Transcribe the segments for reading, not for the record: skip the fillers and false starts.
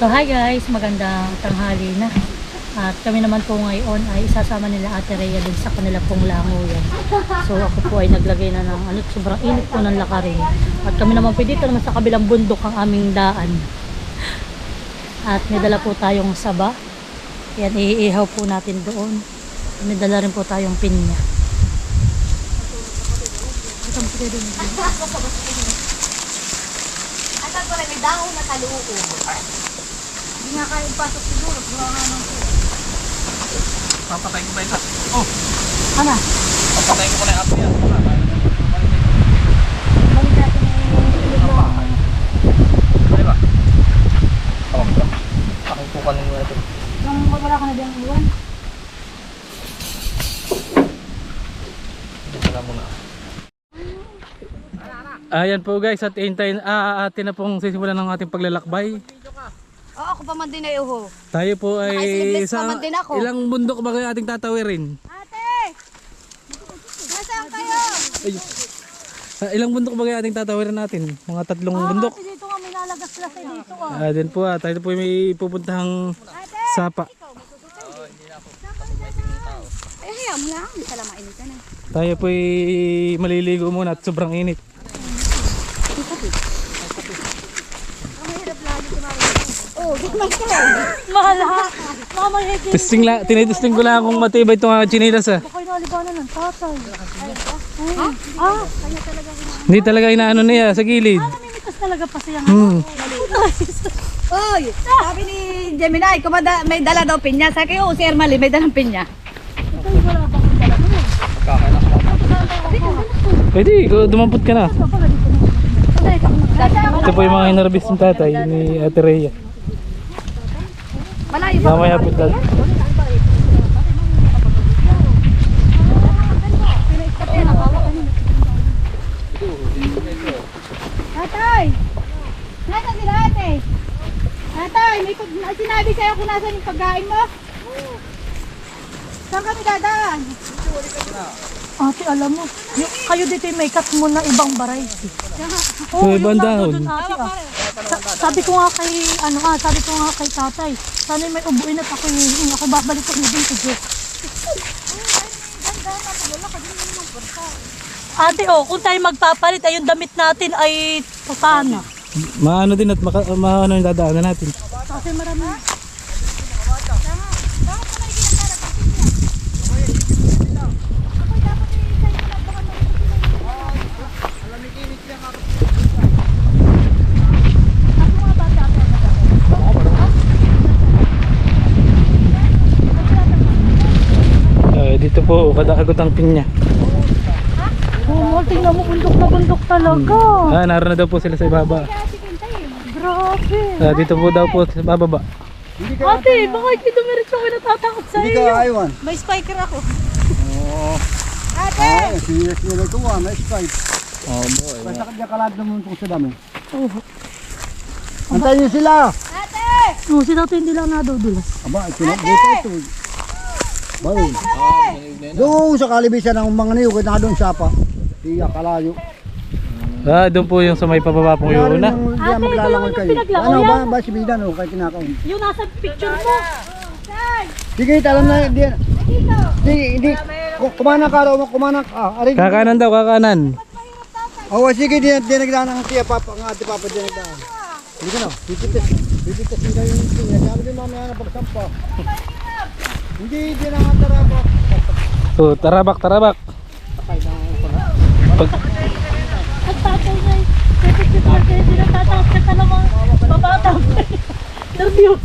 So hi guys, magandang tanghali na. At kami naman po ngayon ay isasama nila Ate Rhea din sa kanila pong langoyan. So ako po ay naglagay na ng sobrang init po ng lakarin. At kami naman po dito naman sa kabilang bundok ang aming daan. At may dala po tayong saba. Yan, iihaw po natin doon. May dala rin po tayong pinya. Asan ko rin, may dahon na taluko. Hindi nga kayo pasok siguro. Gawa nga nang po. Papatay ko ba ito? Oh! Ano? Papatay ko na yung apo yan. Balik natin yung Bahay. Ano ba? Tawag ka. Pakikukanin mo ito. Nung wala ka na diyang iwan. Wala mo na. Ayan po guys, at hintayin atin na pong sisimulan ng ating paglalakbay. Oo, ako pa man din ay uho. Tayo po ay Naka-sleeveless pa man din ako. ilang bundok ba kayo ating tatawirin? Ate! Nasaan kayo? Ay, ilang bundok ba kayo ating tatawirin natin? Mga 3 bundok. Kasi dito nga may nalagas sila sa dito ah. Din po tayo po may pupuntahang sapa. Ay, hayaan mo lang. Hindi pala mainitan eh. Tayo po ay maliligo muna at sobrang init. Oh, gano'n ka. Mahala! Mama, higit! Tinitesting ko lang kung matibay itong chinilas ah. Ako'y nalibanan ng tatay. Kanya talaga Hindi talaga inaano niya sa gilid. namimitas talaga pa siya. Oy, sabi ni Gemini, may dala daw pinya. Sa kayo, si Ermali, may dalang pinya. Ito'y wala pa kong dala mo. Pwede, dumampot ka na. Ito po yung mga hinarbis ng tatay ni Ate Rhea. Malayo ba? Mamaya po dal. Tatay! Nasaan sila ate? Tatay, may sinabi sa'yo kung nasan yung pagkain mo? Saan kami dadaan? Ate, alam mo, kayo dito may cut mo na ibang variety. So, ibang dahon. Sabi ko nga kay, sabi ko nga kay tatay, sana may ubuin at ako babalik ko din sa Diyos. Ate, kung tayo magpapalit, ay yung damit natin ay paano? Maano din at maano yung dadaanan natin. Kasi marami. Dito po, kadaagot ang pinya. Tingnan mo, bundok na bundok talaga. Naroon na daw po sila sa ibaba. Grabe. Dito po daw po sa bababa. Ate, baka hindi dumiretso ko natatakot sa Hindi iyo. ka aywan. May spiker ako. Oo. Ate! Ay, serious nila ito ah, may Skype. Oh boy. Basta kanya kalad naman itong sa dami. Oo. Antayin niyo sila! Ate! Si tatay hindi lang nadudulas. Aba, sinabdota ito. Bayo. Doon sa kalibisan ng mga niyo, kaya doon sapa. Iya, kalayo. Doon po yung sa may pababa pong yun na. Hindi Ate, maglalangoy ito kayo. yung pinaglangoy Ano yan. ba si Bidan o kaya kinakain? Yung nasa picture mo. Sige, alam na, hindi, kumanak ka raw, kumanak ka. Arin. Kakanan daw, kakanan. Oo, sige, di nagdaan ang tiya papa, ang ate papa di nagdaan. Hindi ka na, pipitas nila yung tiya. Sabi din mamaya na pagsampa. Hindi na nga tarabak. Tarabak. At tatay niya, hindi na tatakot ka naman. Babatang. Nervyos.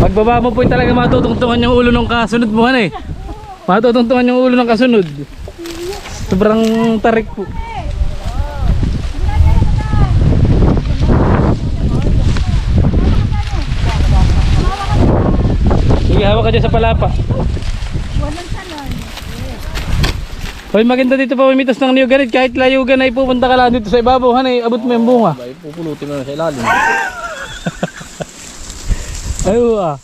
Pagbaba mo po talaga matutungtungan yung ulo ng kasunod mo eh. Matutungtungan yung ulo ng kasunod. Sobrang tarik po. Sige, hawak ka dyan sa palapa. Hoy, maganda dito pa umitas ng niyuganit. Kahit layugan ay pupunta ka lang dito sa ibabaw. Hanay, abot mo yung bunga. Pupulutin mo na sa ilalim. Ayo ah.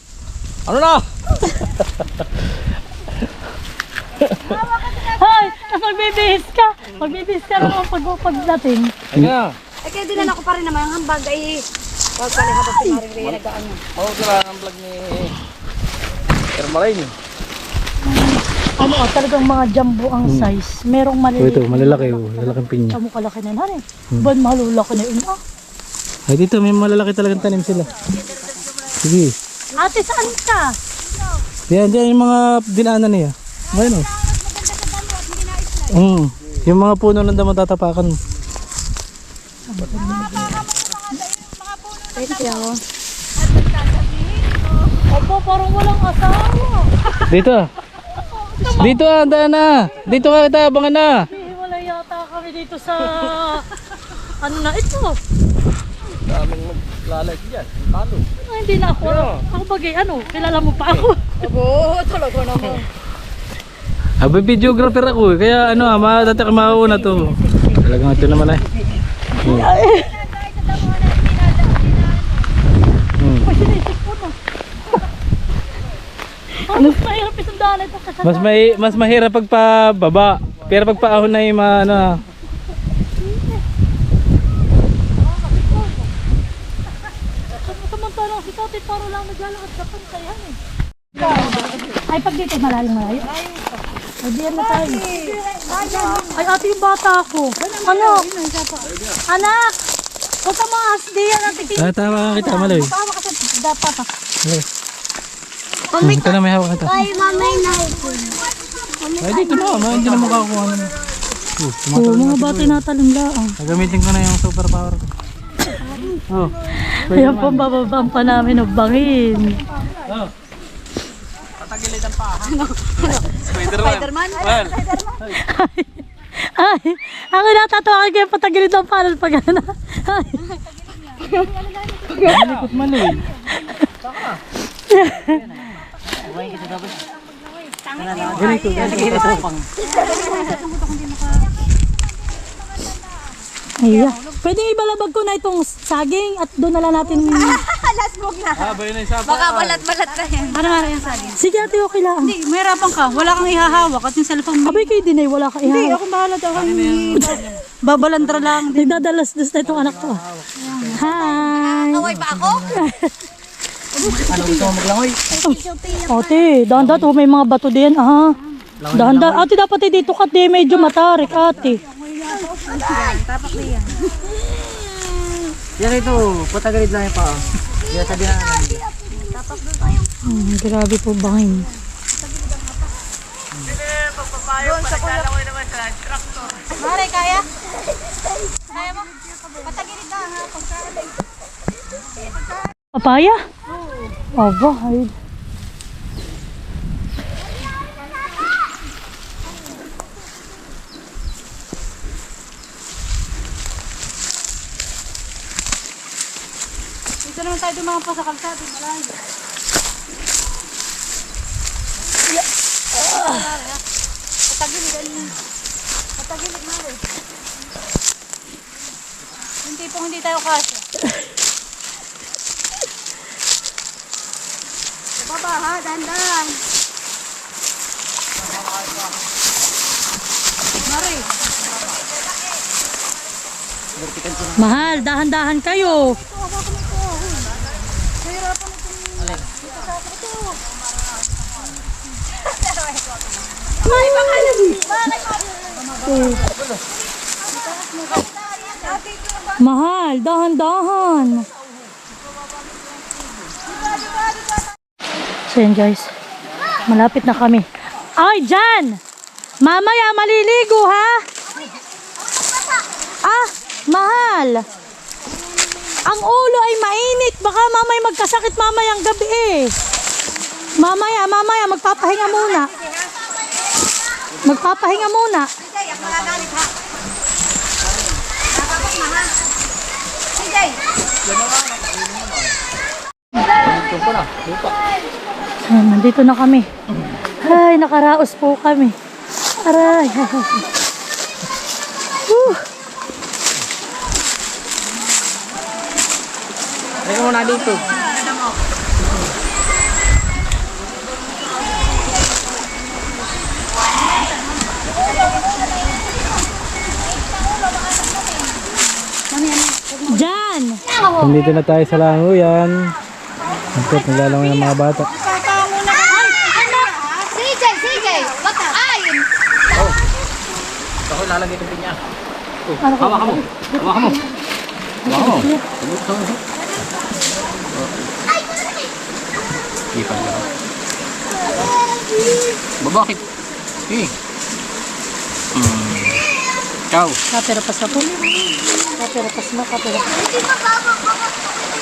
Ano na? Hoy, tapos magbibihis ka. Magbibihis ka naman pagdating. Ayun na. Ay, kaya dinala ko pa rin naman ang hambag ay wag pala habang pinaring nagaan mo. Oo, sila ang vlog ni Ermaline. Ano talagang mga jumbo ang size. Merong Oh, maliliit. ito, malalaki oh. Malalaking pinya. Kamu kalaki na yan eh. Ban malulaki na yun ah. Ay, dito may malalaki talagang tanim sila. Sige. Ate, saan ka? Diyan yung mga dinaanan niya. Ayun oh. Yung mga puno ng damo tatapakan mo. Thank you. Opo, parang walang asawa. Dito ah. Dito ah, daan na. Dito ka kita, abangan na. Wala yata kami dito sa... ano na ito? Daming maglalike dyan. Talo. Ay, hindi na ako. Ako bagay, ano? Kilala mo pa ako. Abo, talaga naman. Abi videographer ako eh. Kaya ano ah, dati ka mauuna to. Talagang ito naman ay. Ay, sinisip ko na. Ang mas mahirap itong daan ito kasi Mas mahirap pagpababa. Pero pagpaahon na yung mga ano. samantalang si Tati para lang naglalakad sa pantayan eh. Ay, pag dito malalim malayo. Ay, diyan na tayo. Ay, ate yung bata ko. Ano? Anak! Huwag ka maas diyan at tikin. Ah, tama ka kita, maloy. Tama kasi dapat ah. Ito na may hawak kita. Ay, mamay na. Ay, dito na. Hindi na makakuha na. Oo, mga bata natalim lang. Gagamitin ko na yung super power ko. Oh. Ayan po, bababang pa namin ng bangin. Oh. Spiderman? Ay, ako natatawa kayo patagilid ng panel pag ano. Ay. Malikot maloy. Ganito. Ayan. Pwede ibalabag ko na itong saging at doon na lang natin. Last book na. Ah, ba yun ay sapa. Baka balat-balat na yan. Ano nga yung saging? Sige ate, okay lang. Hindi, mahirapan ka. Wala kang ihahawak at yung cellphone mo. Abay kayo din ay wala ka Hindi, ihawak. ako bahala daw. Babalandra lang. Nagdadalas-das na itong anak ko. Hi! Kaway pa ako? Ano gusto mo maglangoy? Ate, dahan-dahan. Oh, may mga bato din. Ah. Dahan-dahan. Ate, dapat ay dito ka. Di, medyo matarik ate. Tapak na yan. Yan ito, patagalid lang yung paa. Yan sabi na Grabe po bangin. Mare, kaya? Kaya mo? Patagilid na ha. Papaya? Aba, ay. Dito naman tayo dumang pa sa kalsada. Malayo. Patagilid, alin. Patagilid, Mare. Yung tipong hindi tayo kasya. Baba ha, dandan. Mare. Mahal, dahan-dahan kayo. Mahal, dahan-dahan. So yan guys, malapit na kami. Ay, dyan! Mamaya maliligo ha? Ah, mahal. Ang ulo ay mainit. Baka mamaya magkasakit mamayang gabi eh. Mamaya, magpapahinga muna. Magpapahinga muna. Nandito na kami. Ay, nakaraos po kami. Aray. Teka muna dito. yan. Nandito na tayo sa languyan. Ito, naglalangoy ng mga bata. Ay, anak! CJ! Ay! Ako lalagay itong pinya. Hawakan mo. Hawakan mo. Hawakan mo. Ipan ka. Babakit? Eh. Ciao. Kaperapas ako. Kaperapas mo, kaperapas.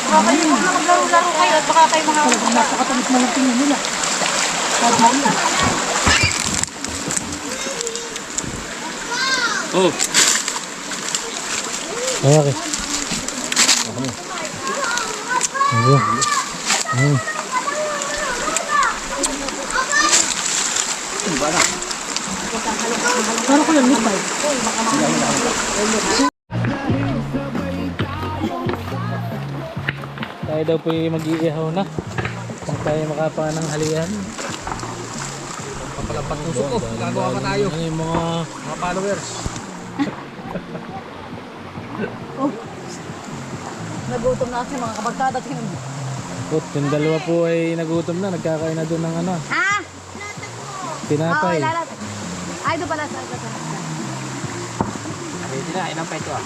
Baka kayo maglaro-laro kayo at baka kayo mga... Napakatamis mo lang tingin nila. Oh. Okay. Paano ko yun, Lupay? Tayo daw po yung mag-iihaw na. Kung tayo makapa ng halian. Papalapat ng suko. Gagawa pa tayo. Ano yung mga followers. Nagutom na kasi mga kabagkada. pot. Yung dalawa po ay nagutom na. Nagkakain na doon ng ano. Ha? Tinapay. Ay, doon pala sa... Pwede na. Inang pa ito ah.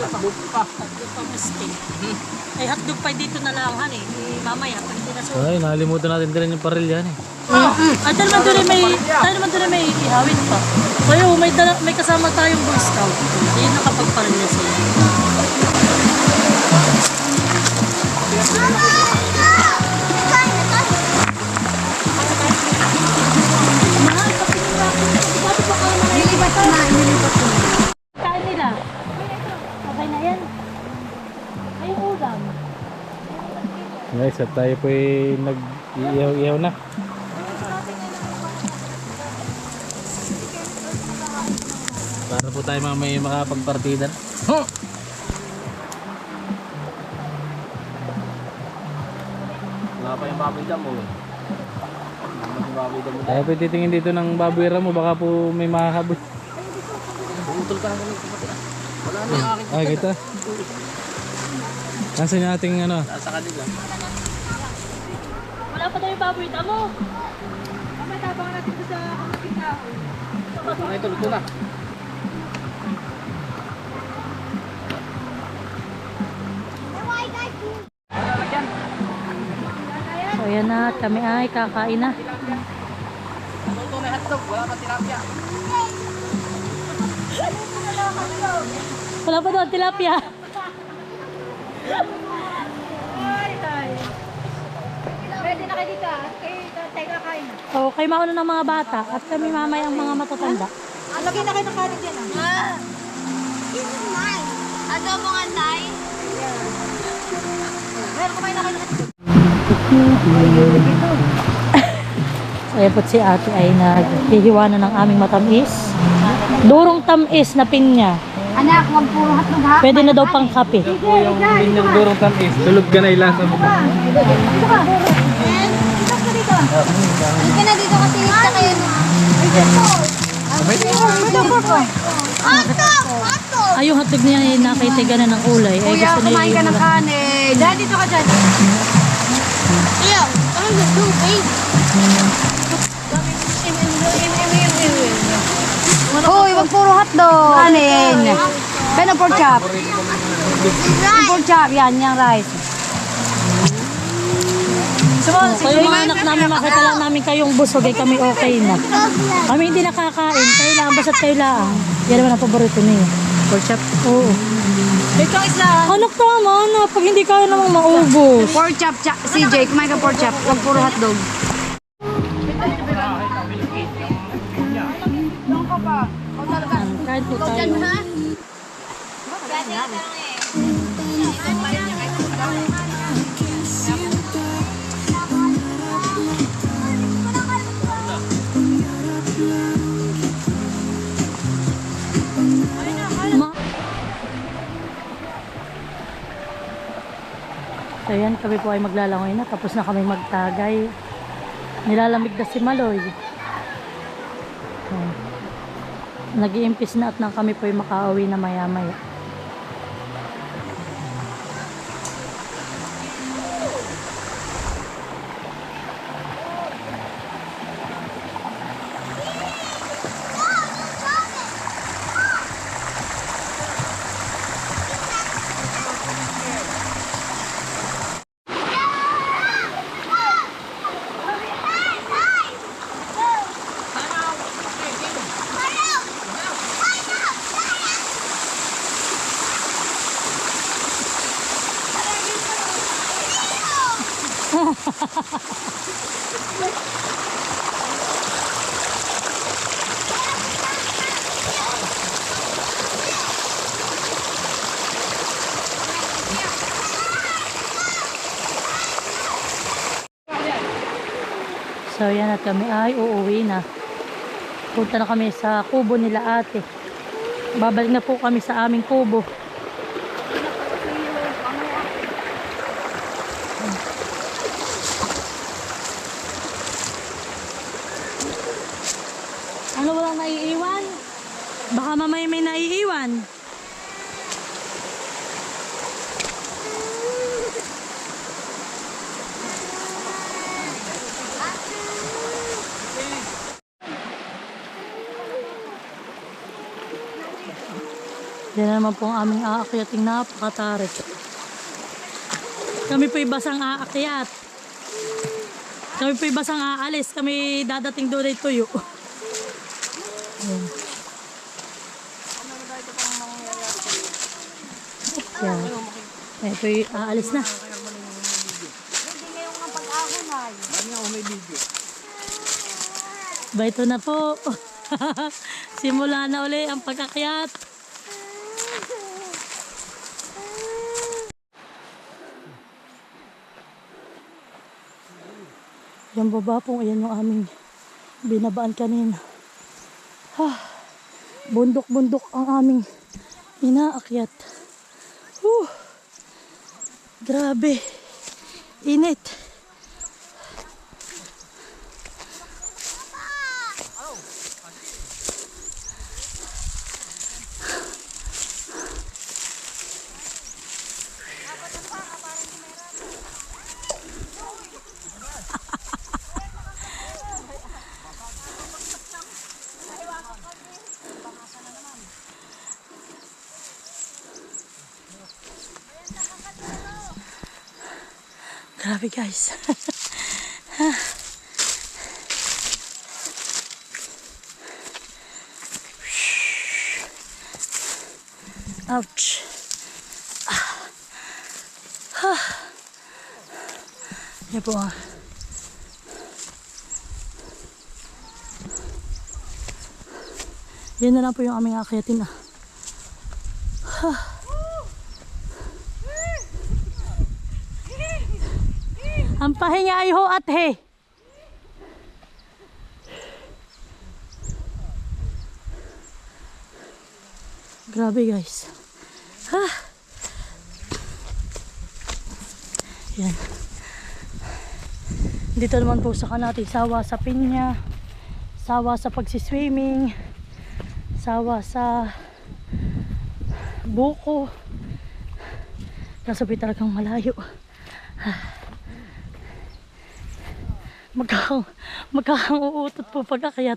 Hotdog pa miski. Ay, hotdog pa dito na lang, han eh. Mamaya, pag hindi na Ay, nakalimutan natin din yung paril yan eh. Ay, tayo naman doon may ihawin pa. Kaya may kasama tayong Boy Scout. Hindi nakapagparin na sila. Kain nila. Okay na yan. Ay, ulam. Guys, at tayo po ay nag-iihaw-ihaw na. Para po tayo mamaya makapagpartida na. Wala pa yung baboy dam mo. Tayo po titingin dito ng baboy ramo. Baka po may mahahabol. Utol ka na kami. Wala na yung aking Ay, kita. Nasaan yung ating ano? sa kanila. Wala pa tayong baboy damo. Matabangan natin ito sa kamating kahoy. Ay, ito na. So yan na, at kami ay kakain na. Ito na hotdog. Wala pa tilapia. Wala pa doon, tilapia. Ready na kayo dito ah. Tayo kakain. So, kayo mauna ng mga bata at kami mamaya ang mga matatanda. Lagyan na kayo ng kanin dyan ah. Adobong antay. Meron kumain na kayo ng kanin. So, ayan po si ate ay naghihiwa na ng aming matamis. Durong tamis na pinya. Anak, huwag puro hotdog ha. Pwede na daw pang kape. Ito po yung pinyang durong tamis. Tulog ka na ilasa mo. Dito ka dito. Halika na dito kasi isa kayo na. Hotdog! Ay, yung hotdog niya ay nakitiga na ng ulay. Ay, Kuya, gusto niya kumain ka yung ng kanin. Dahil dito ka dyan. Iyo, ano na tubig? Hoy, wag puro hotdog. Kanin. Kaya pork chop. Yung pork chop, yan, yung rice. Kayo mga anak namin, makita lang namin kayong busog, ay kami okay na. Kami hindi nakakain, kayo lang, basta't kayo lang. Yan naman ang paborito niyo. Pork chop? Oo. Itong isa. Anak tama na, pag hindi kaya namang maubos. Pork chop, CJ, kumain ka pork chop. Wag puro hotdog. Kahit po tayo. So yan, kami po ay maglalangoy na. Tapos na kami magtagay. Nilalamig na si Maloy. So, nag-iimpis na at nang kami po ay makauwi na maya-maya. So yan, at kami ay uuwi na. Punta na kami sa kubo nila ate. Babalik na po kami sa aming kubo. Ano, walang naiiwan? Baka mamaya may naiiwan. Yan na naman po ang aming aakyating napakatarik. Kami po'y basang aakyat. Kami po'y basang aalis. Kami dadating doon ay tuyo. Yan. Yan. Eh, po'y aalis na. Ba, ito na po. Simula na uli ang pag-akyat. Yung baba po, ayan yung aming binabaan kanina. Bundok-bundok ang aming inaakyat. Grabe. Init. Grabe guys. Ouch. Yan po. Yan na lang po yung aming akyatin. Ang pahinga ay ho at he. Grabe guys. Yan. Dito naman po sa natin sawa sa pinya, sawa sa pagsiswimming, sawa sa buko. Kasabi talagang malayo. Magkakang uutot po pag-akyat.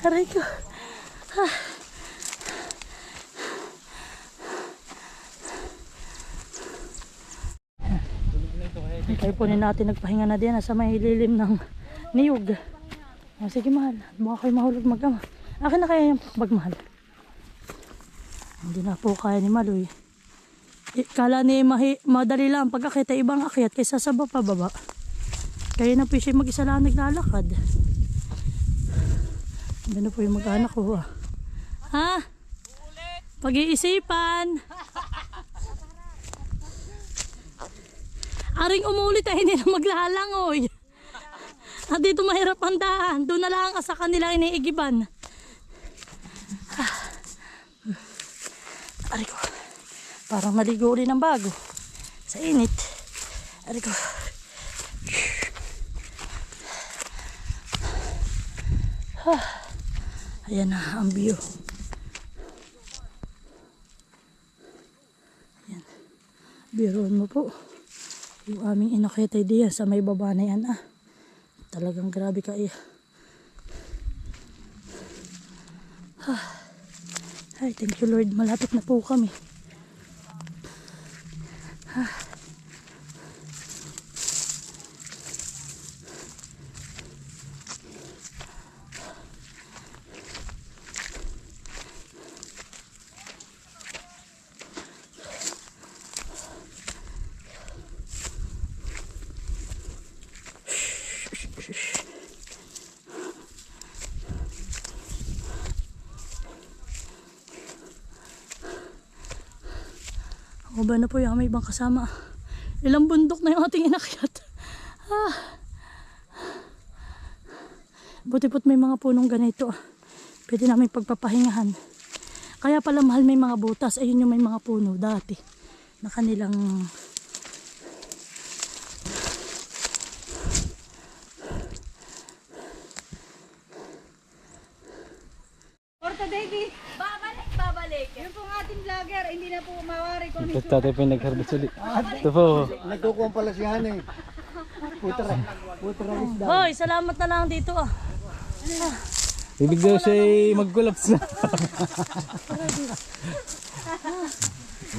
Aray ko. Tayo po natin nagpahinga na din sa may lilim ng niyog. Sige mahal, baka kayo mahulog mag-ama. Akin na kaya yung magmahal. Hindi na po kaya ni Maloy. Kala ni madali lang pag-akyat ay ibang akyat kaysa sa baba. Kaya na po siya mag-isa lang naglalakad. Hindi na po yung mag-anak ko. Ha? Pag-iisipan. Aring umulit ay hindi na maglalangoy. At dito mahirap ang daan. Doon na lang sa kanila iniigiban. Aray ko. Parang maligo ulit ng bago. Sa init. Aray ko. Ayan na ang view. Ayan. Biruan mo po. Yung aming inakitay diyan sa may baba na yan. Talagang grabe ka iya. Ay, thank you Lord. Malapit na po kami. Baba na po yung may ibang kasama. Ilang bundok na yung ating inakyat. Buti po't may mga punong ganito. Pwede namin pagpapahingahan. Kaya pala mahal may mga butas. Ayun yung may mga puno dati. Na kanilang... Orta Davy, babalik. Yun pong ating vlogger, hindi na po mawari kung Ito tatay pa yung nag-harvest ulit. Ito po. Nagkukuha pala si Hane. Putra isda. Hoy, salamat na lang dito ah. Ibig daw siya mag-collapse na.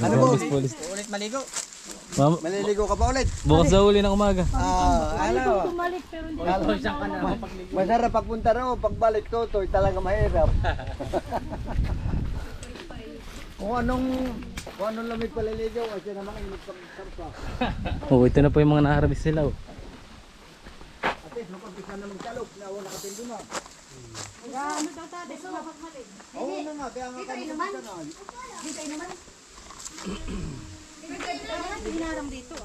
Ano po? Ulit maligo. Maliligo ka pa ulit? Bukas daw uli ng umaga. Ano? Bumalik pero hindi. Masarap pagpunta raw, pagbalik ko, to talaga mahirap. kung anong lamig paliligaw, ay siya naman init pag-sarpa. Oh, ito na po yung mga na-harvest nila. Oh. Ate, napag-isa na magkalop, nawa nakatindi na. ano daw tatay, so mapagmalik. Oo na nga, kaya nga kami naman. Hintay naman. Hinaram dito.